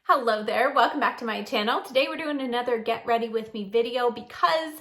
Hello there, welcome back to my channel. Today we're doing another get ready with me video because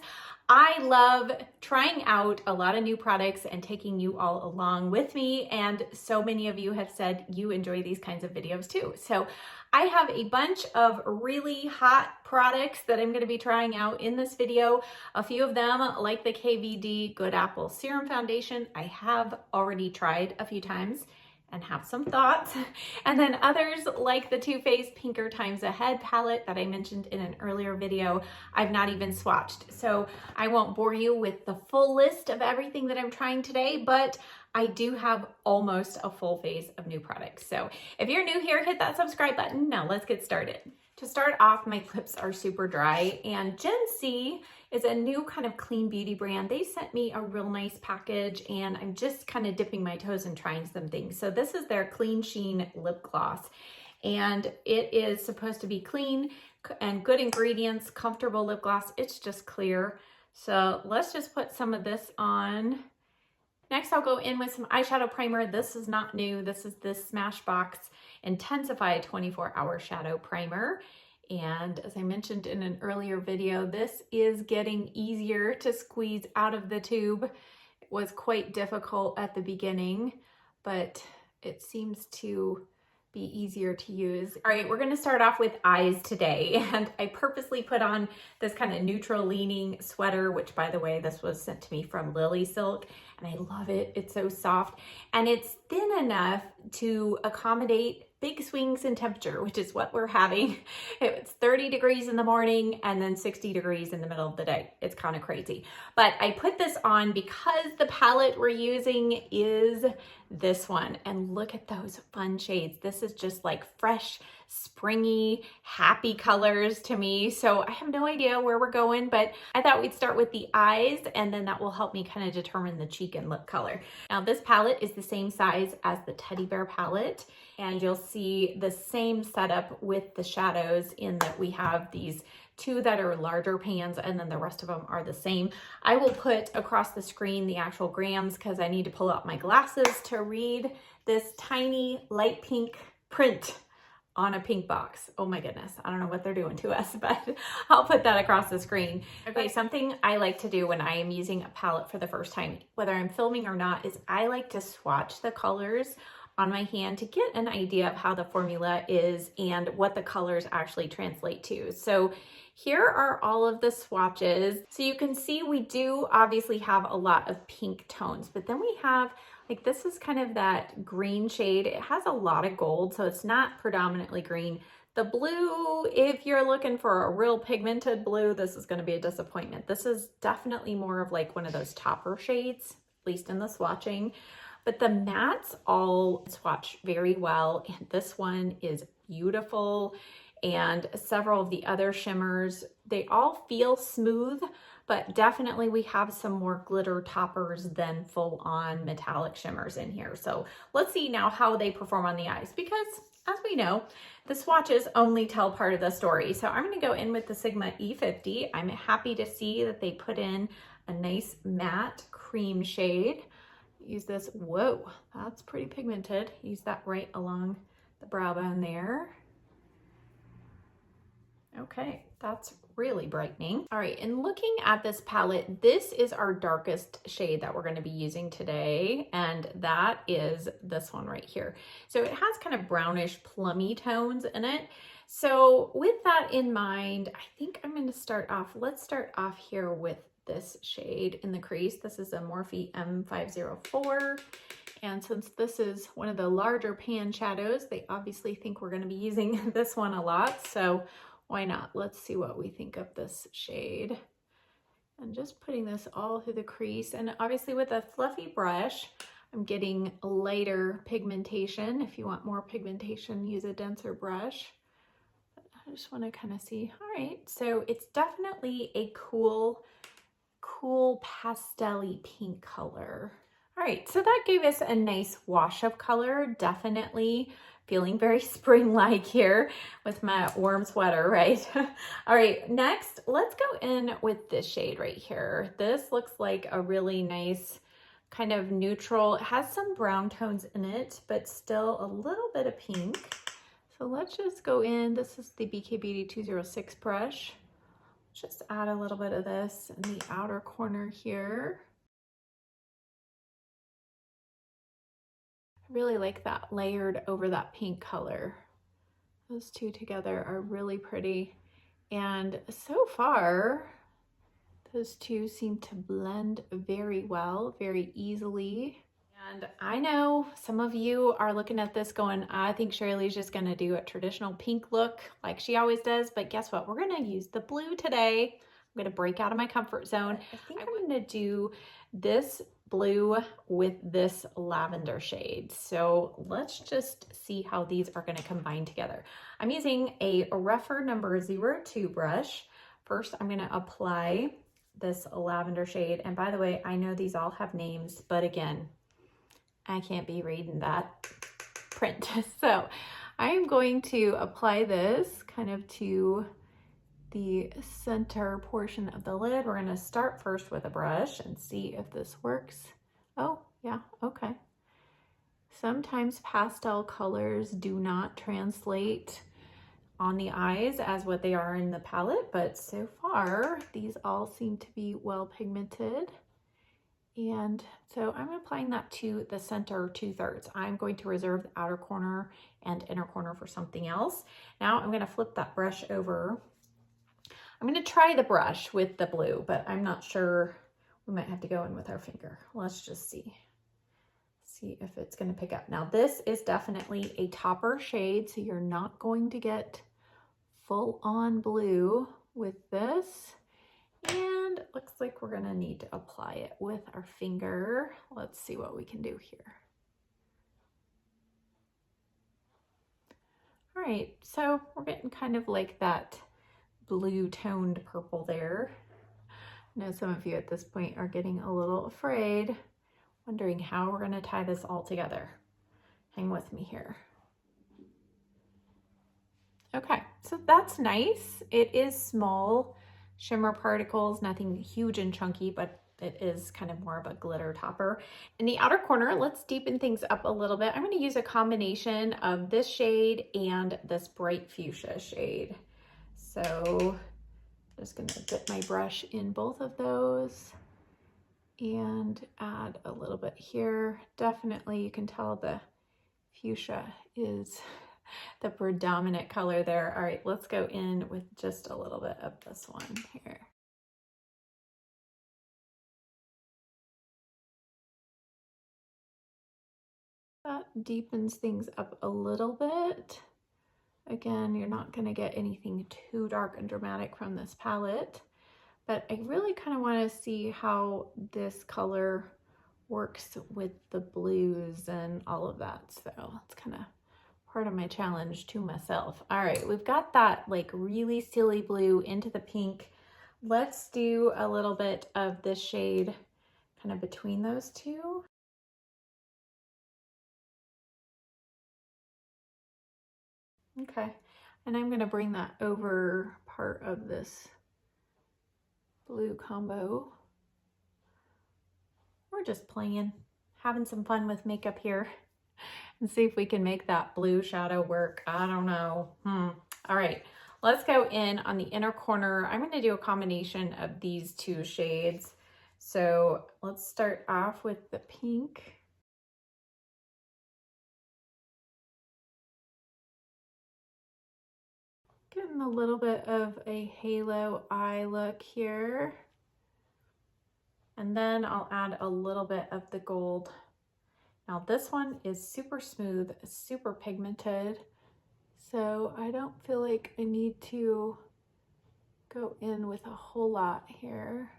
I love trying out a lot of new products and taking you all along with me, and so many of you have said you enjoy these kinds of videos too. So I have a bunch of really hot products that I'm going to be trying out in this video. A few of them, like the KVD Good Apple Serum Foundation, I have already tried a few times and have some thoughts. And then others like the Too Faced Pinker Times Ahead palette that I mentioned in an earlier video, I've not even swatched. So I won't bore you with the full list of everything that I'm trying today, but I do have almost a full face of new products. So if you're new here, hit that subscribe button. Now let's get started. To start off, my lips are super dry, and Gen C is a new kind of clean beauty brand. They sent me a real nice package, and I'm just kind of dipping my toes and trying some things. So this is their Clean Sheen lip gloss, and it is supposed to be clean and good ingredients, comfortable lip gloss. It's just clear. So let's just put some of this on. Next, I'll go in with some eyeshadow primer. This is not new. This is this Smashbox Intensify 24-Hour Shadow Primer. And as I mentioned in an earlier video, this is getting easier to squeeze out of the tube. It was quite difficult at the beginning, but it seems to be easier to use. All right, we're gonna start off with eyes today. And I purposely put on this kind of neutral leaning sweater, which by the way, this was sent to me from LILYSILK, and I love it. It's so soft and it's thin enough to accommodate big swings in temperature, which is what we're having. It's 30 degrees in the morning and then 60 degrees in the middle of the day. It's kind of crazy. But I put this on because the palette we're using is this one. And look at those fun shades. This is just like fresh, springy, happy colors to me. So I have no idea where we're going, but I thought we'd start with the eyes, and then that will help me kind of determine the cheek and lip color. Now this palette is the same size as the Teddy Bear palette, and you'll see the same setup with the shadows in that we have these two that are larger pans, and then the rest of them are the same. I will put across the screen the actual grams because I need to pull out my glasses to read this tiny light pink print on a pink box. Oh my goodness, I don't know what they're doing to us, but I'll put that across the screen. Okay, something I like to do when I am using a palette for the first time, whether I'm filming or not, is I like to swatch the colors on my hand to get an idea of how the formula is and what the colors actually translate to. So here are all of the swatches. So you can see we do obviously have a lot of pink tones, but then we have, like, this is kind of that green shade. It has a lot of gold, so it's not predominantly green. The blue, if you're looking for a real pigmented blue, this is going to be a disappointment. This is definitely more of like one of those topper shades, at least in the swatching. But the mattes all swatch very well, and this one is beautiful. And several of the other shimmers, they all feel smooth, but definitely we have some more glitter toppers than full-on metallic shimmers in here. So let's see now how they perform on the eyes, because as we know, the swatches only tell part of the story. So I'm going to go in with the Sigma E50. I'm happy to see that they put in a nice matte cream shade. Use this, whoa, that's pretty pigmented. Use that right along the brow bone there. Okay, that's really brightening. All right, and looking at this palette, this is our darkest shade that we're going to be using today, and that is this one right here. So it has kind of brownish plummy tones in it. So with that in mind, I think I'm going to start off, let's start off here with this shade in the crease. This is a Morphe M504. And since this is one of the larger pan shadows, they obviously think we're going to be using this one a lot. So why not? Let's see what we think of this shade. And just putting this all through the crease. And obviously with a fluffy brush, I'm getting a lighter pigmentation. If you want more pigmentation, use a denser brush. But I just want to kind of see. All right, so it's definitely a cool pastel-y pink color. All right, so that gave us a nice wash of color, definitely feeling very spring-like here with my warm sweater, right? All right, next, let's go in with this shade right here. This looks like a really nice kind of neutral. It has some brown tones in it, but still a little bit of pink. So let's just go in. This is the BK Beauty 206 brush. Just add a little bit of this in the outer corner here. I really like that layered over that pink color. Those two together are really pretty. And so far, those two seem to blend very well, very easily. And I know some of you are looking at this going, I think Shirley's just gonna do a traditional pink look like she always does, but guess what? We're gonna use the blue today. I'm gonna break out of my comfort zone. I think I'm gonna do this blue with this lavender shade. So let's just see how these are gonna combine together. I'm using a rougher number 02 brush. First, I'm gonna apply this lavender shade. And by the way, I know these all have names, but again, I can't be reading that print. So I'm going to apply this kind of to the center portion of the lid. We're gonna start first with a brush and see if this works. Oh, yeah, okay. Sometimes pastel colors do not translate on the eyes as what they are in the palette, but so far these all seem to be well pigmented. And so I'm applying that to the center 2/3. I'm going to reserve the outer corner and inner corner for something else. Now I'm gonna flip that brush over. I'm gonna try the brush with the blue, but I'm not sure. We might have to go in with our finger. Let's just see if it's gonna pick up. Now this is definitely a topper shade, so you're not going to get full on blue with this. And it looks like we're gonna need to apply it with our finger. Let's see what we can do here. All right, so we're getting kind of like that blue toned purple there. I know some of you at this point are getting a little afraid, wondering how we're gonna tie this all together. Hang with me here. Okay, so that's nice. It is small shimmer particles, nothing huge and chunky, but it is kind of more of a glitter topper. In the outer corner, let's deepen things up a little bit. I'm gonna use a combination of this shade and this bright fuchsia shade. So I'm just gonna dip my brush in both of those and add a little bit here. Definitely, you can tell the fuchsia is the predominant color there. All right, let's go in with just a little bit of this one here. That deepens things up a little bit. Again, you're not gonna get anything too dark and dramatic from this palette, but I really kind of want to see how this color works with the blues and all of that. So it's kind of part of my challenge to myself. All right, we've got that like really silly blue into the pink. Let's do a little bit of this shade kind of between those two. Okay, and I'm gonna bring that over part of this blue combo. We're just playing, having some fun with makeup here. And see if we can make that blue shadow work. I don't know. All right, let's go in on the inner corner. I'm gonna do a combination of these two shades. So let's start off with the pink. Getting a little bit of a halo eye look here. And then I'll add a little bit of the gold. Now this one is super smooth, super pigmented, so I don't feel like I need to go in with a whole lot here.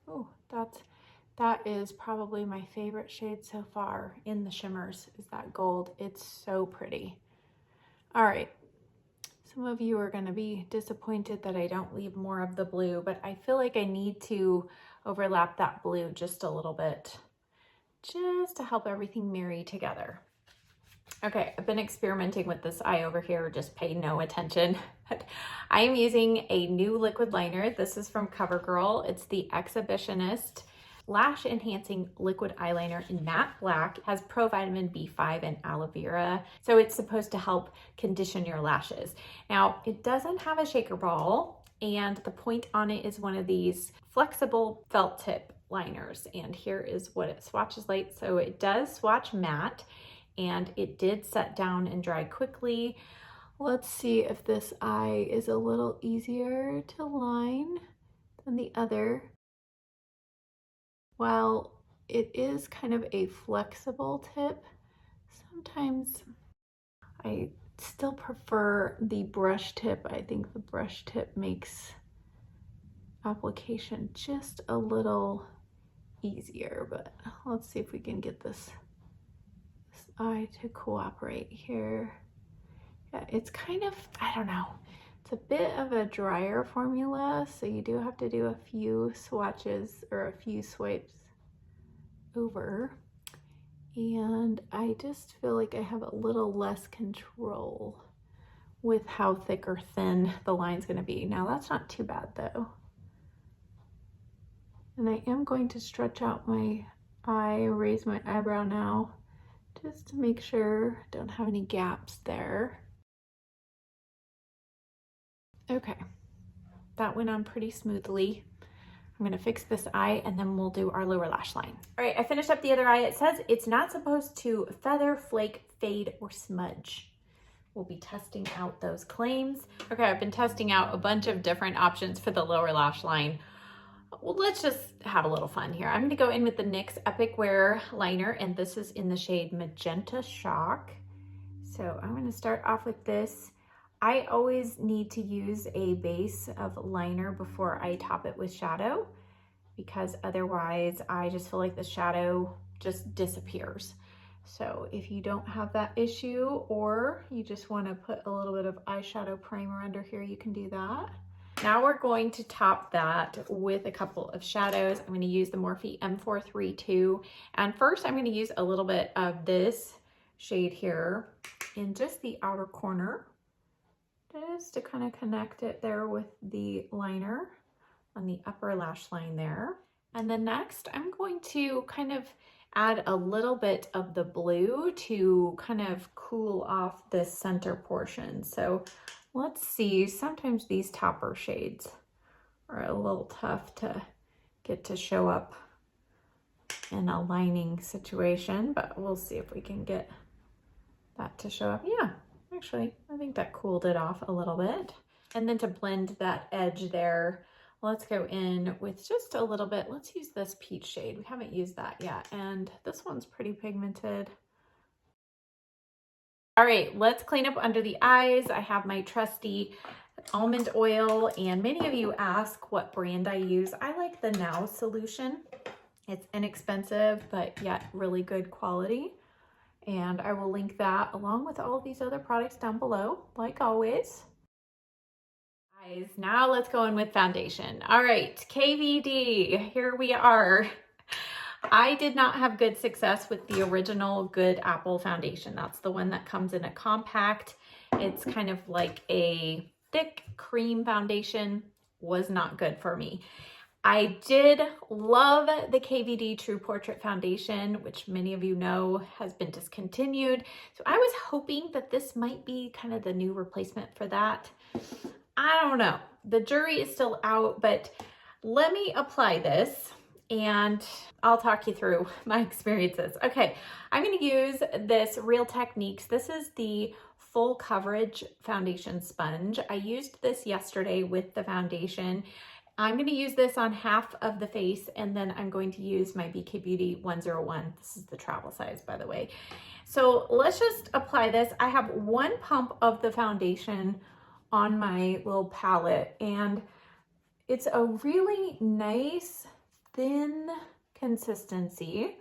Oh, that is probably my favorite shade so far in the shimmers, is that gold. It's so pretty. All right, some of you are gonna be disappointed that I don't leave more of the blue, but I feel like I need to overlap that blue just a little bit, just to help everything marry together. Okay, I've been experimenting with this eye over here, just pay no attention. I am using a new liquid liner. This is from CoverGirl. It's the Exhibitionist. lash enhancing liquid eyeliner in matte black. It has provitamin B5 and aloe vera. So it's supposed to help condition your lashes. Now, it doesn't have a shaker ball, and the point on it is one of these flexible felt tip liners. And here is what it swatches like. So it does swatch matte, and it did set down and dry quickly. Let's see if this eye is a little easier to line than the other. While it is kind of a flexible tip, sometimes I still prefer the brush tip. I think the brush tip makes application just a little easier, but let's see if we can get this eye to cooperate here. Yeah, it's kind of, I don't know, it's a bit of a drier formula, so you do have to do a few swatches or a few swipes over. And I just feel like I have a little less control with how thick or thin the line's gonna be. Now that's not too bad though. And I am going to stretch out my eye, raise my eyebrow now, just to make sure I don't have any gaps there. Okay, that went on pretty smoothly. I'm gonna fix this eye and then we'll do our lower lash line. All right, I finished up the other eye. It says it's not supposed to feather, flake, fade, or smudge. We'll be testing out those claims. Okay, I've been testing out a bunch of different options for the lower lash line. Well, let's just have a little fun here. I'm gonna go in with the NYX Epic Wear liner, and this is in the shade Magenta Shock. So I'm gonna start off with this. I always need to use a base of liner before I top it with shadow, because otherwise I just feel like the shadow just disappears. So if you don't have that issue, or you just want to put a little bit of eyeshadow primer under here, you can do that. Now we're going to top that with a couple of shadows. I'm going to use the Morphe M432, and first I'm going to use a little bit of this shade here in just the outer corner, just to kind of connect it there with the liner on the upper lash line there. And then next I'm going to kind of add a little bit of the blue to kind of cool off this center portion. So let's see, sometimes these topper shades are a little tough to get to show up in a lining situation, but we'll see if we can get that to show up. Yeah, actually, I think that cooled it off a little bit. And then to blend that edge there, let's go in with just a little bit. Let's use this peach shade. We haven't used that yet, and this one's pretty pigmented. All right, let's clean up under the eyes. I have my trusty almond oil, and many of you ask what brand I use. I like the Now solution. It's inexpensive, but yet really good quality. And I will link that along with all of these other products down below, like always. Guys, now let's go in with foundation. All right, KVD, here we are. I did not have good success with the original Good Apple foundation. That's the one that comes in a compact. It's kind of like a thick cream foundation. Was not good for me. I did love the KVD True Portrait Foundation, which many of you know has been discontinued. So I was hoping that this might be kind of the new replacement for that. I don't know. The jury is still out, but let me apply this and I'll talk you through my experiences. Okay, I'm going to use this Real Techniques. This is the full coverage foundation sponge. I used this yesterday with the foundation. I'm going to use this on half of the face, and then I'm going to use my BK Beauty 101. This is the travel size, by the way. So let's just apply this. I have one pump of the foundation on my little palette, and it's a really nice thin consistency,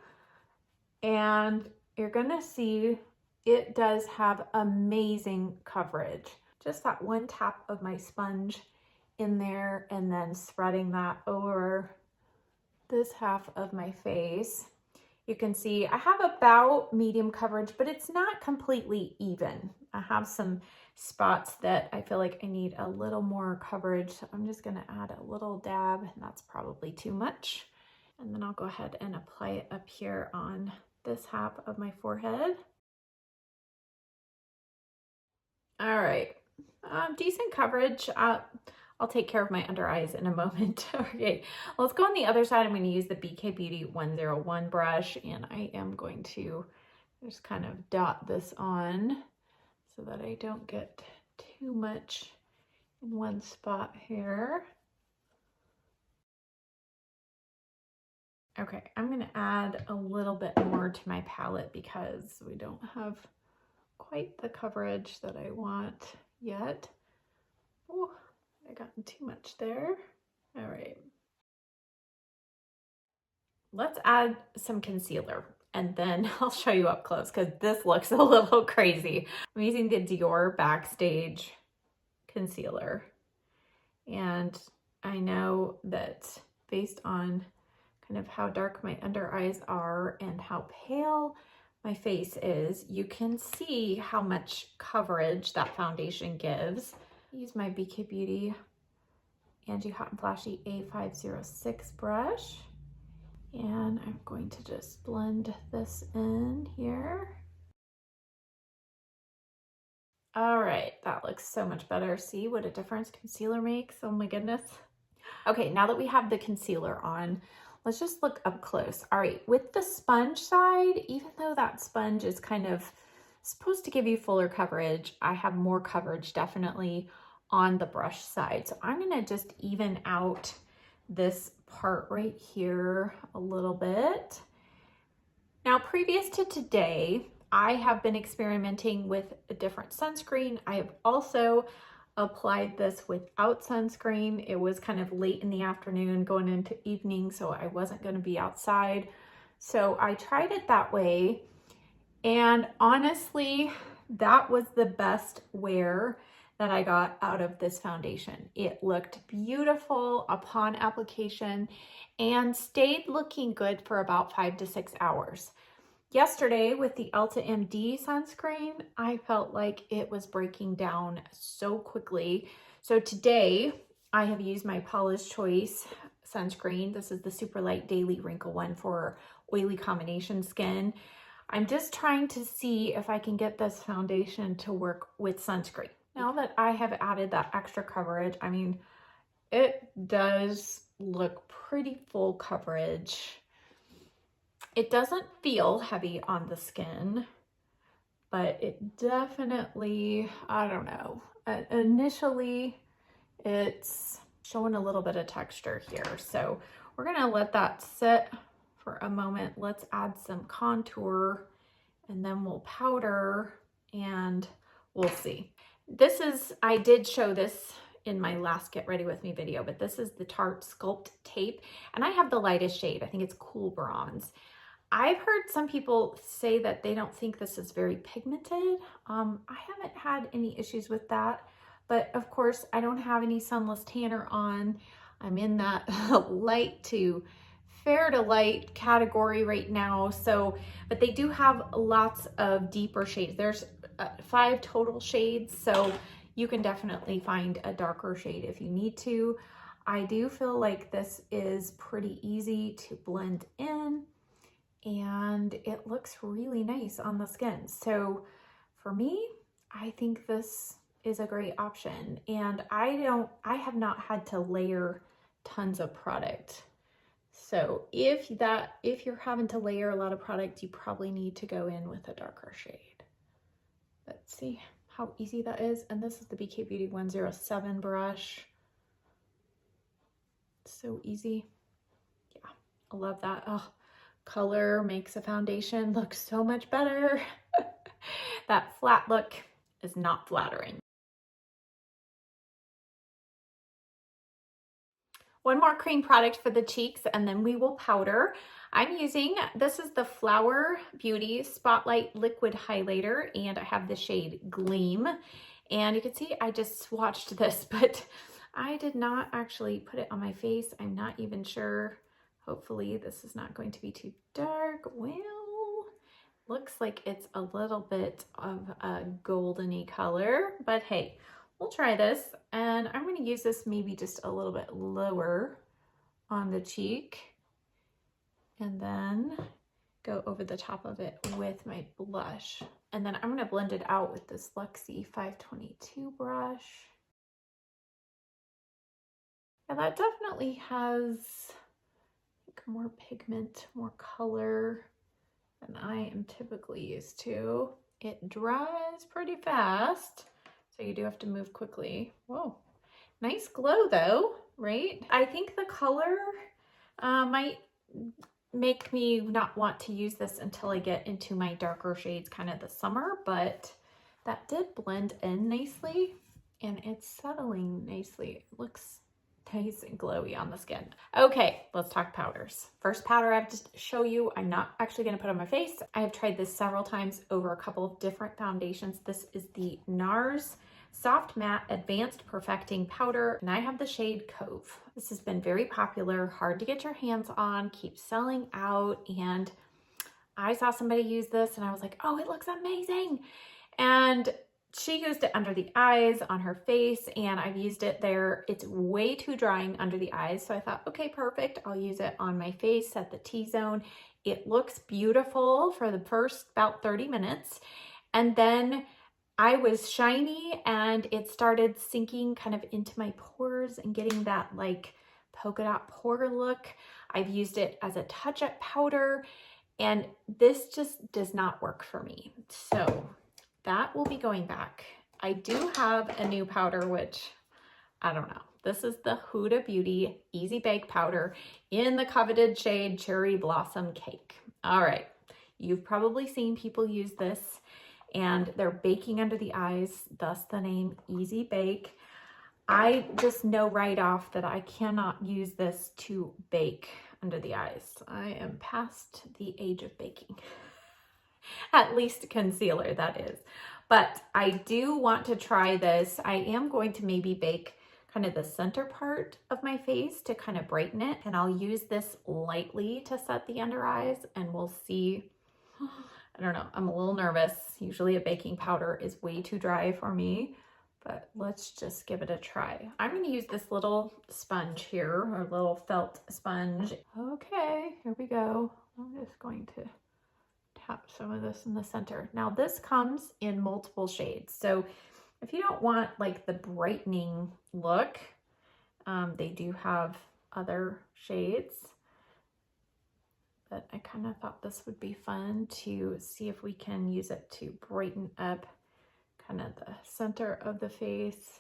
and you're gonna see it does have amazing coverage. Just that one tap of my sponge in there and then spreading that over this half of my face. You can see I have about medium coverage, but it's not completely even. I have some spots that I feel like I need a little more coverage. So I'm just gonna add a little dab, and that's probably too much. And then I'll go ahead and apply it up here on this half of my forehead. All right, decent coverage. I'll take care of my under eyes in a moment. Okay, let's go on the other side. I'm going to use the BK Beauty 101 brush, and I am going to just kind of dot this on so that I don't get too much in one spot here. Okay, I'm going to add a little bit more to my palette because we don't have quite the coverage that I want yet. Oh, I got too much there. All right. Let's add some concealer and then I'll show you up close because this looks a little crazy. I'm using the Dior Backstage concealer. And I know that based on kind of how dark my under eyes are and how pale my face is, you can see how much coverage that foundation gives. I use my BK Beauty Angie Hot and Flashy A506 brush. And I'm going to just blend this in here. All right, that looks so much better. See what a difference concealer makes? Oh my goodness. Okay, now that we have the concealer on, let's just look up close. All right, with the sponge side, even though that sponge is kind of supposed to give you fuller coverage, I have more coverage definitely on the brush side. So I'm gonna just even out this part right here a little bit. Now, previous to today, I have been experimenting with a different sunscreen. I have also applied this without sunscreen. It was kind of late in the afternoon going into evening, so I wasn't going to be outside. So I tried it that way. And honestly, that was the best wear that I got out of this foundation. It looked beautiful upon application and stayed looking good for about 5 to 6 hours. Yesterday with the Ulta MD sunscreen, I felt like it was breaking down so quickly. So today I have used my Paula's Choice sunscreen. This is the Super Light Daily Wrinkle one for oily combination skin. I'm just trying to see if I can get this foundation to work with sunscreen. Now that I have added that extra coverage, I mean, it does look pretty full coverage. It doesn't feel heavy on the skin, but it definitely, I don't know, initially it's showing a little bit of texture here. So we're gonna let that sit for a moment. Let's add some contour and then we'll powder and we'll see. This is, I did show this in my last Get Ready With Me video, but this is the Tarte Sculpt Tape and I have the lightest shade. I think it's Cool Bronze. I've heard some people say that they don't think this is very pigmented. I haven't had any issues with that, but of course I don't have any sunless tanner on. I'm in that light to fair to light category right now. So, but they do have lots of deeper shades. There's 5 total shades. So you can definitely find a darker shade if you need to. I do feel like this is pretty easy to blend in and it looks really nice on the skin. So for me, I think this is a great option. And I have not had to layer tons of product. So if you're having to layer a lot of product, you probably need to go in with a darker shade. Let's see how easy that is. And this is the BK Beauty 107 brush. So easy. Yeah, I love that. Oh, color makes a foundation look so much better. That flat look is not flattering. One more cream product for the cheeks and then we will powder. I'm using, this is the Flower Beauty Spotlight Liquid Highlighter and I have the shade Gleam. And you can see I just swatched this, but I did not actually put it on my face. I'm not even sure. Hopefully this is not going to be too dark. Well, looks like it's a little bit of a goldeny color, but hey, we'll try this. And I'm going to use this maybe just a little bit lower on the cheek. and then go over the top of it with my blush. And then I'm gonna blend it out with this Luxie 522 brush. And that definitely has like more pigment, more color than I am typically used to. It dries pretty fast, so you do have to move quickly. Whoa, nice glow though, right? I think the color might make me not want to use this until I get into my darker shades kind of the summer, but that did blend in nicely and it's settling nicely. It looks nice and glowy on the skin. Okay, let's talk powders. First powder I have to show you, I'm not actually gonna put on my face. I have tried this several times over a couple of different foundations. This is the NARS Soft Matte Advanced Perfecting Powder, and I have the shade Cove. This has been very popular, hard to get your hands on, keeps selling out, and I saw somebody use this and I was like, oh, it looks amazing. And she used it under the eyes, on her face, and I've used it there. It's way too drying under the eyes, so I thought, okay, perfect. I'll use it on my face at the T-zone. It looks beautiful for the first about 30 minutes, and then I was shiny and it started sinking kind of into my pores and getting that like polka dot pore look. I've used it as a touch-up powder and this just does not work for me. So that will be going back. I do have a new powder, which I don't know. This is the Huda Beauty Easy Bake Powder in the coveted shade Cherry Blossom Cake. All right, you've probably seen people use this and they're baking under the eyes, thus the name Easy Bake. I just know right off that I cannot use this to bake under the eyes. I am past the age of baking. At least concealer, that is. But I do want to try this. I am going to maybe bake kind of the center part of my face to kind of brighten it. And I'll use this lightly to set the under eyes and we'll see. I don't know, I'm a little nervous. Usually a baking powder is way too dry for me, but let's just give it a try. I'm gonna use this little sponge here, or little felt sponge. Okay, here we go. I'm just going to tap some of this in the center. Now this comes in multiple shades. So if you don't want like the brightening look, they do have other shades. But I kind of thought this would be fun to see if we can use it to brighten up kind of the center of the face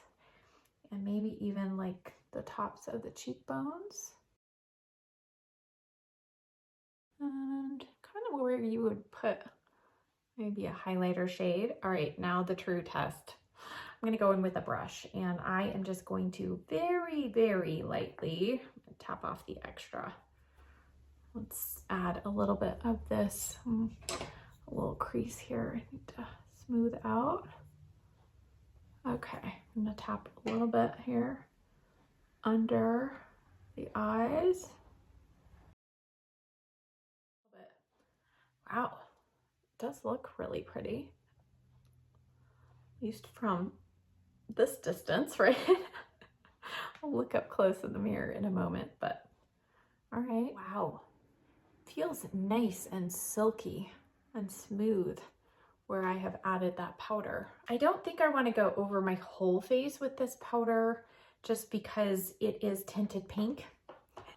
and maybe even like the tops of the cheekbones. And kind of where you would put maybe a highlighter shade. All right, now the true test. I'm gonna go in with a brush and I am just going to very, very lightly tap off the extra. Let's add a little bit of this, a little crease here I need to smooth out. Okay, I'm gonna tap a little bit here under the eyes. Wow, it does look really pretty, at least from this distance, right? I'll look up close in the mirror in a moment, but all right, wow. Feels nice and silky and smooth where I have added that powder. I don't think I want to go over my whole face with this powder just because it is tinted pink.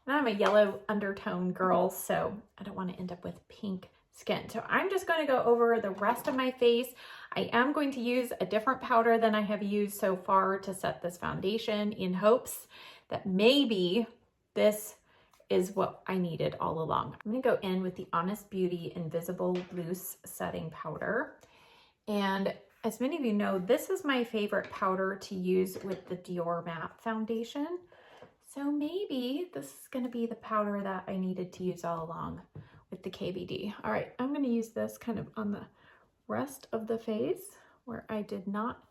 And I'm a yellow undertone girl, so I don't want to end up with pink skin. So I'm just going to go over the rest of my face. I am going to use a different powder than I have used so far to set this foundation in hopes that maybe this is what I needed all along. I'm gonna go in with the Honest Beauty Invisible Loose Setting Powder. And as many of you know, this is my favorite powder to use with the Dior Matte Foundation. So maybe this is gonna be the powder that I needed to use all along with the KVD. All right, I'm gonna use this kind of on the rest of the face where I did not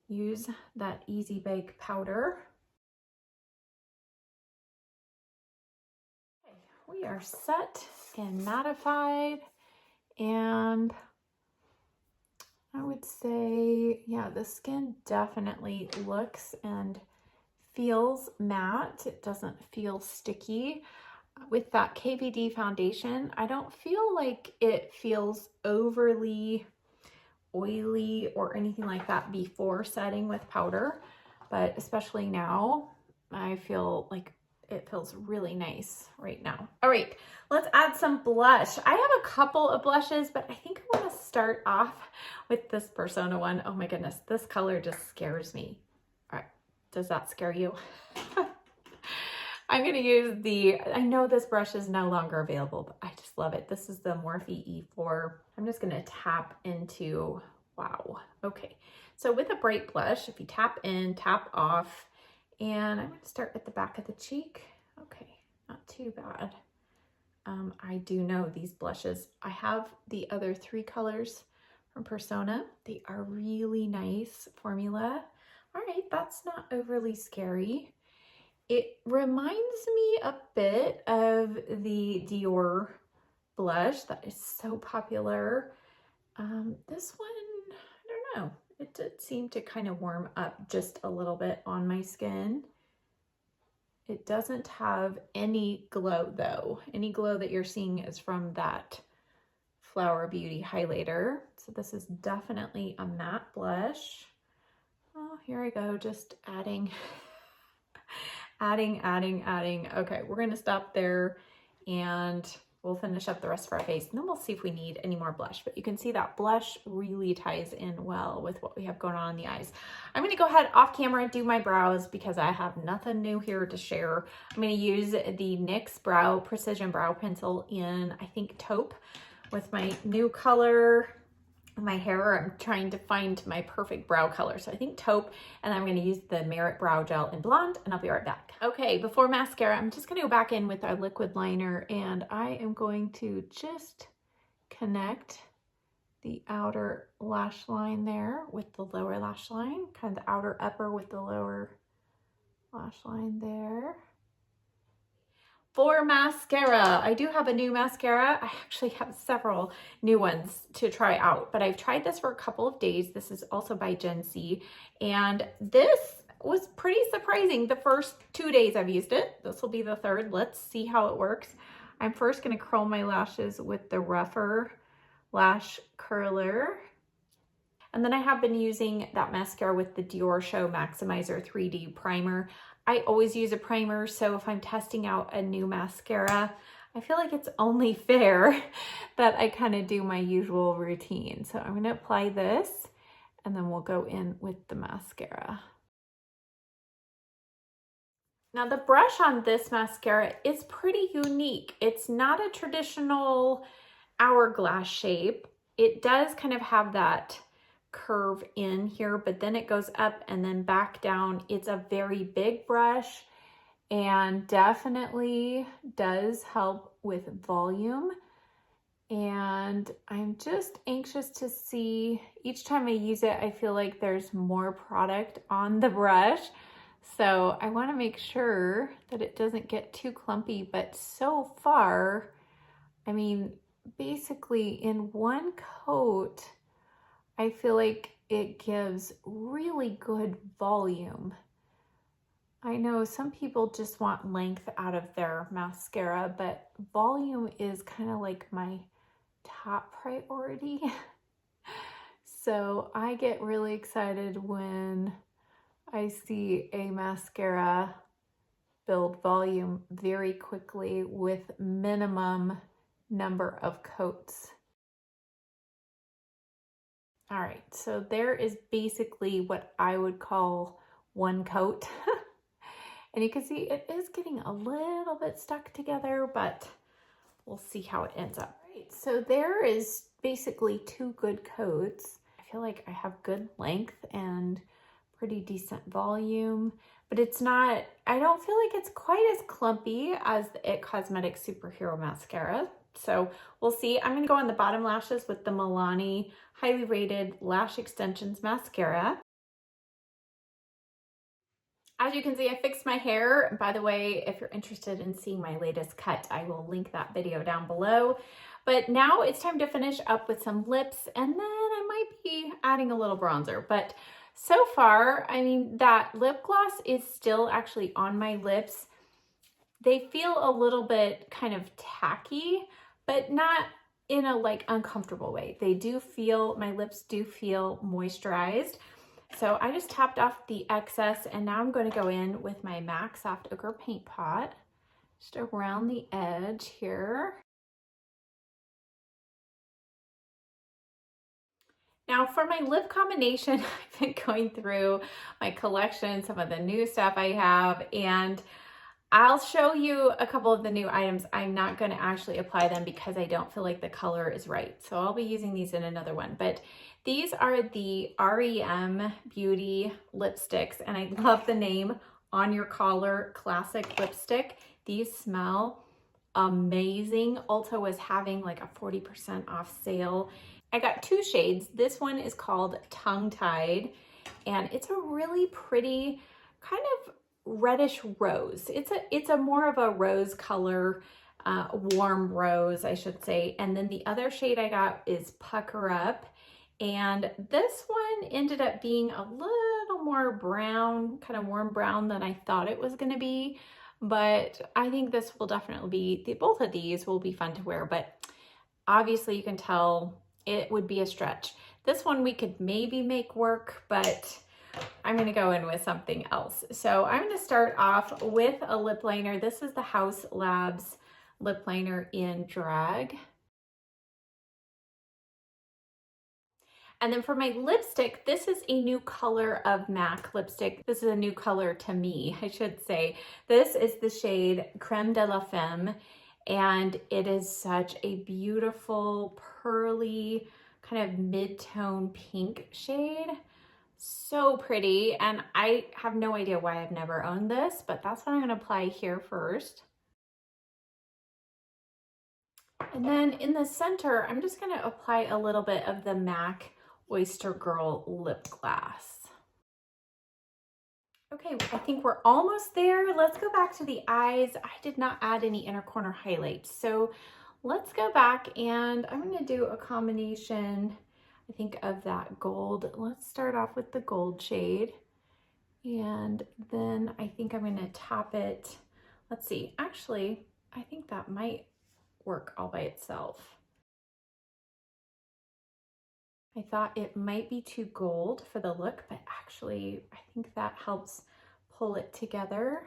use that Easy Bake powder. We are set and mattified, and I would say, yeah, the skin definitely looks and feels matte. It doesn't feel sticky. with that KVD foundation, I don't feel like it feels overly oily or anything like that before setting with powder, but especially now, I feel like it feels really nice right now. All right, let's add some blush. I have a couple of blushes, but I think I want to start off with this Persona one. Oh my goodness, this color just scares me. All right, does that scare you? I'm gonna use I know this brush is no longer available, but I just love it. This is the Morphe E4. I'm just gonna tap into, wow, okay. So with a bright blush, if you tap in, tap off, and I'm gonna start at the back of the cheek. Okay, not too bad. I do know these blushes. I have the other 3 colors from Persona. They are really nice formula. All right, that's not overly scary. It reminds me a bit of the Dior blush that is so popular. This one, I don't know. It did seem to kind of warm up just a little bit on my skin. It doesn't have any glow though. Any glow that you're seeing is from that Flower Beauty highlighter. So this is definitely a matte blush. Oh, here I go, just adding. adding. Okay, we're gonna stop there and we'll finish up the rest of our face and then we'll see if we need any more blush. But you can see that blush really ties in well with what we have going on in the eyes. I'm gonna go ahead off camera and do my brows because I have nothing new here to share. I'm gonna use the NYX Precision Brow Pencil in, I think, taupe with my new color. My hair, I'm trying to find my perfect brow color. So I think taupe, and I'm gonna use the Merit Brow Gel in blonde, and I'll be right back. Okay, before mascara, I'm just gonna go back in with our liquid liner, and I am going to just connect the outer lash line there with the lower lash line, kind of the outer upper with the lower lash line there. For mascara, I do have a new mascara. I actually have several new ones to try out, but I've tried this for a couple of days. This is also by Gen C, and this was pretty surprising. The first 2 days I've used it. This will be the third. Let's see how it works. I'm first gonna curl my lashes with the rougher lash curler. And then I have been using that mascara with the Dior Show Maximizer 3D Primer. I always use a primer, so if I'm testing out a new mascara, I feel like it's only fair that I kind of do my usual routine. So I'm gonna apply this, and then we'll go in with the mascara. Now the brush on this mascara is pretty unique. It's not a traditional hourglass shape. It does kind of have that curve in here, but then it goes up and then back down. It's a very big brush and definitely does help with volume. And I'm just anxious to see, each time I use it, I feel like there's more product on the brush. So I want to make sure that it doesn't get too clumpy, but so far, I mean, basically in one coat, I feel like it gives really good volume. I know some people just want length out of their mascara, but volume is kind of like my top priority. So I get really excited when I see a mascara build volume very quickly with minimum number of coats. All right, so there is basically what I would call one coat. And you can see it is getting a little bit stuck together, but we'll see how it ends up. All right, so there is basically 2 good coats. I feel like I have good length and pretty decent volume, but it's not, I don't feel like it's quite as clumpy as the IT Cosmetics Superhero Mascara. So we'll see. I'm gonna go on the bottom lashes with the Milani Highly Rated Lash Extensions Mascara. As you can see, I fixed my hair. By the way, if you're interested in seeing my latest cut, I will link that video down below. But now it's time to finish up with some lips, and then I might be adding a little bronzer. But so far, I mean, that lip gloss is still actually on my lips. They feel a little bit kind of tacky, but not in a like uncomfortable way. They do feel, my lips do feel moisturized. So I just tapped off the excess, and now I'm going to go in with my MAC Soft Ochre Paint Pot, just around the edge here. Now for my lip combination, I've been going through my collection, some of the new stuff I have, and I'll show you a couple of the new items. I'm not going to actually apply them because I don't feel like the color is right. So I'll be using these in another one. But these are the REM Beauty lipsticks, and I love the name On Your Collar Classic Lipstick. These smell amazing. Ulta was having like a 40% off sale. I got two shades. This one is called Tongue Tied, and it's a really pretty kind of reddish rose. It's a more of a rose color, warm rose, I should say. And then the other shade I got is Pucker Up, and this one ended up being a little more brown, kind of warm brown than I thought it was going to be. But I think this will definitely be, both of these will be fun to wear, but obviously you can tell it would be a stretch. This one we could maybe make work, but I'm going to go in with something else. So I'm going to start off with a lip liner. This is the Haus Labs lip liner in Drag. And then for my lipstick, this is a new color of MAC lipstick. This is a new color to me, I should say. This is the shade Creme de la Femme, and it is such a beautiful, pearly, kind of mid-tone pink shade. So pretty, and I have no idea why I've never owned this, but that's what I'm going to apply here first. And then in the center, I'm just going to apply a little bit of the MAC Oyster Girl lip gloss. Okay, I think we're almost there. Let's go back to the eyes. I did not add any inner corner highlights, so let's go back, and I'm going to do a combination, I think, of that gold. Let's start off with the gold shade, and then I think I'm going to top it. Let's see, actually, I think that might work all by itself. I thought it might be too gold for the look, but actually I think that helps pull it together.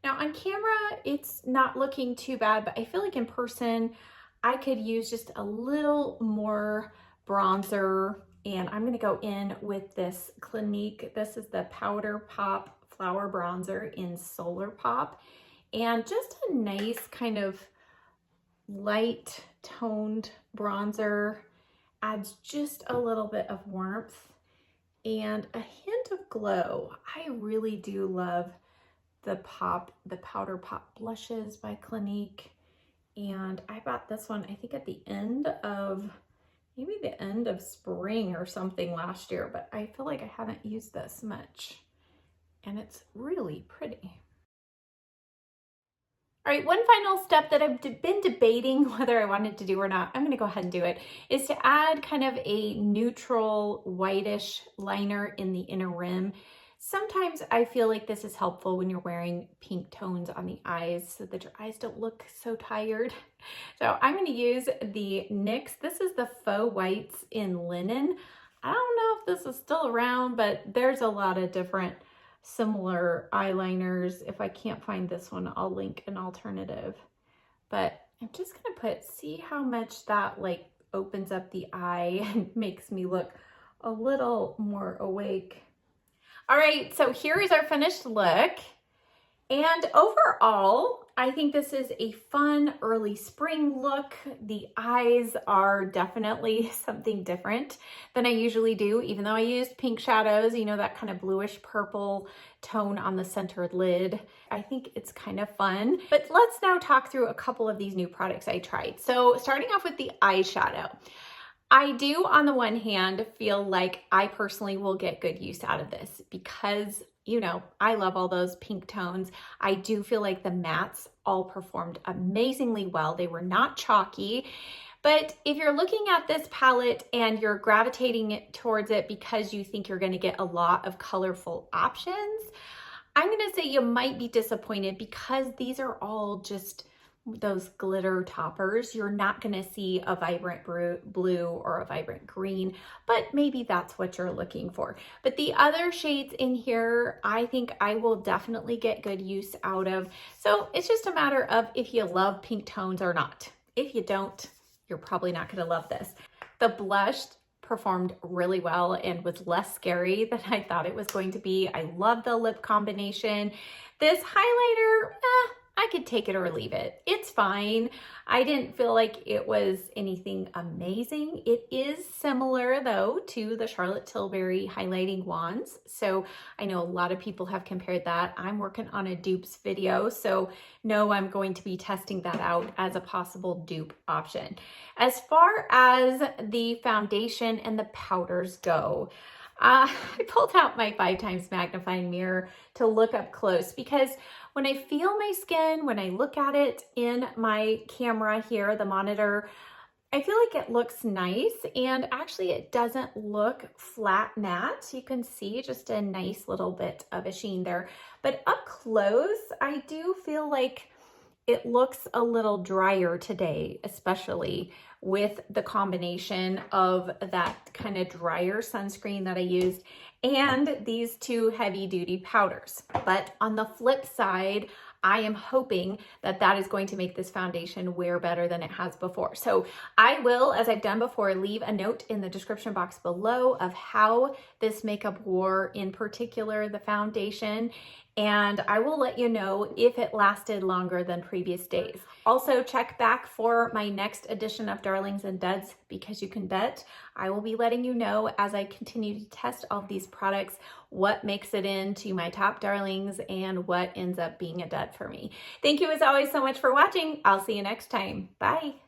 Now on camera, it's not looking too bad, but I feel like in person, I could use just a little more bronzer, and I'm gonna go in with this Clinique. This is the Powder Pop Flower Bronzer in Solar Pop, and just a nice kind of light toned bronzer. Adds just a little bit of warmth and a hint of glow. I really do love the Powder Pop blushes by Clinique, and I bought this one I think at the end of, maybe the end of spring or something last year, but I feel like I haven't used this much, and it's really pretty. All right, one final step that I've been debating whether I wanted to do or not, I'm gonna go ahead and do it, is to add kind of a neutral whitish liner in the inner rim. Sometimes I feel like this is helpful when you're wearing pink tones on the eyes so that your eyes don't look so tired. So I'm gonna use the NYX. This is the Faux Whites in Linen. I don't know if this is still around, but there's a lot of different similar eyeliners. If I can't find this one, I'll link an alternative. But I'm just gonna put, see how much that like opens up the eye and makes me look a little more awake. All right, so here is our finished look. And overall, I think this is a fun early spring look. The eyes are definitely something different than I usually do, even though I used pink shadows, you know, that kind of bluish purple tone on the centered lid. I think it's kind of fun. But let's now talk through a couple of these new products I tried. So starting off with the eyeshadow. I do, on the one hand, feel like I personally will get good use out of this because, you know, I love all those pink tones. I do feel like the mattes all performed amazingly well. They were not chalky. But if you're looking at this palette and you're gravitating towards it because you think you're going to get a lot of colorful options, I'm gonna say you might be disappointed because these are all just those glitter toppers. You're not gonna see a vibrant blue or a vibrant green, but maybe that's what you're looking for. But the other shades in here, I think I will definitely get good use out of. So it's just a matter of if you love pink tones or not. If you don't, you're probably not gonna love this. The blush performed really well and was less scary than I thought it was going to be. I love the lip combination. This highlighter, I could take it or leave it. It's fine. I didn't feel like it was anything amazing. It is similar though to the Charlotte Tilbury highlighting wands. So I know a lot of people have compared that. I'm working on a dupes video, so no, I'm going to be testing that out as a possible dupe option. As far as the foundation and the powders go, I pulled out my 5x magnifying mirror to look up close because when I feel my skin, when I look at it in my camera here, the monitor, I feel like it looks nice, and actually it doesn't look flat matte. You can see just a nice little bit of a sheen there, but up close, I do feel like it looks a little drier today, especially with the combination of that kind of drier sunscreen that I used and these two heavy duty powders. But on the flip side, I am hoping that that is going to make this foundation wear better than it has before. So I will, as I've done before, leave a note in the description box below of how this makeup wore, in particular the foundation, and I will let you know if it lasted longer than previous days. Also, check back for my next edition of Darlings and Duds, because you can bet I will be letting you know as I continue to test all of these products what makes it into my top darlings and what ends up being a dud for me. Thank you as always so much for watching. I'll see you next time. Bye.